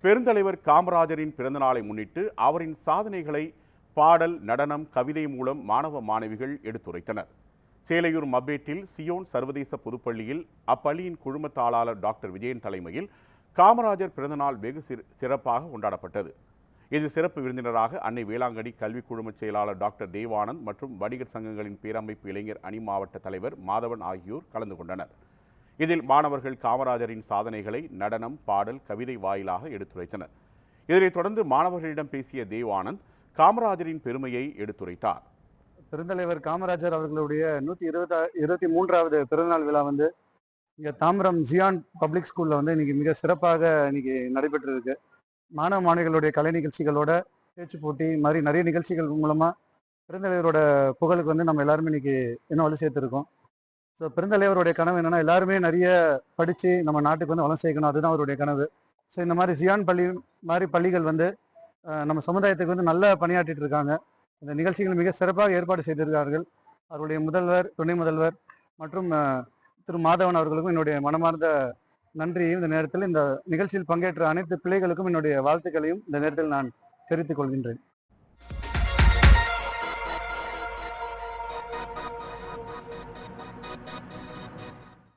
பெருந்தலைவர் காமராஜரின் பிறந்தநாளை முன்னிட்டு அவரின் சாதனைகளை பாடல், நடனம், கவிதை மூலம் மாணவ மாணவிகள் எடுத்துரைத்தனர். சேலையூர் மப்பேட்டில் சியோன் சர்வதேச பொதுப்பள்ளியில் அப்பள்ளியின் குழும தாளாளர் டாக்டர் விஜயன் தலைமையில் காமராஜர் பிறந்தநாள் வெகு சிறப்பாக கொண்டாடப்பட்டது. இதில் சிறப்பு விருந்தினராக அன்னை வேளாங்கண்ணி கல்வி குழும செயலாளர் டாக்டர் தேவானந்த் மற்றும் வணிகர் சங்கங்களின் பேரமைப்பு இளைஞர் அணி மாவட்ட தலைவர் மாதவன் ஆகியோர் கலந்து கொண்டனர். இதில் மாணவர்கள் காமராஜரின் சாதனைகளை நடனம், பாடல், கவிதை வாயிலாக எடுத்துரைத்தனர். இதனைத் தொடர்ந்து மாணவர்களிடம் பேசிய தேவானந்த் காமராஜரின் பெருமையை எடுத்துரைத்தார். பெருந்தலைவர் காமராஜர் அவர்களுடைய 123வது பிறந்தநாள் விழா இங்கே தாம்பரம் ஜியான் பப்ளிக் ஸ்கூலில் இன்னைக்கு மிக சிறப்பாக இன்னைக்கு நடைபெற்று இருக்கு. மாணவ மாணவிகளுடைய கலை நிகழ்ச்சிகளோட பேச்சு போட்டி மாதிரி நிறைய நிகழ்ச்சிகள் மூலமாக பெருந்தலைவரோட புகழுக்கு நம்ம எல்லாருமே இன்னைக்கு இன்னும் வலு சேர்த்துருக்கோம். ஸோ பெருந்தலைவருடைய கனவு என்னன்னா, எல்லாருமே நிறைய படித்து நம்ம நாட்டுக்கு வளம் சேர்க்கணும், அதுதான் அவருடைய கனவு. ஸோ இந்த மாதிரி ஜியான் பள்ளி மாதிரி பள்ளிகள் நம்ம சமுதாயத்துக்கு நல்ல பணியாற்றிட்டு இருக்காங்க. இந்த நிகழ்ச்சிகள் மிக சிறப்பாக ஏற்பாடு செய்திருக்கிறார்கள். அவருடைய முதல்வர், துணை முதல்வர் மற்றும் திரு மாதவன் அவர்களுக்கும் என்னுடைய மனமார்ந்த நன்றியையும் இந்த நேரத்தில் இந்த நிகழ்ச்சியில் பங்கேற்ற அனைத்து பிள்ளைகளுக்கும் என்னுடைய வாழ்த்துக்களையும் இந்த நேரத்தில் நான் தெரிவித்துக் கொள்கின்றேன்.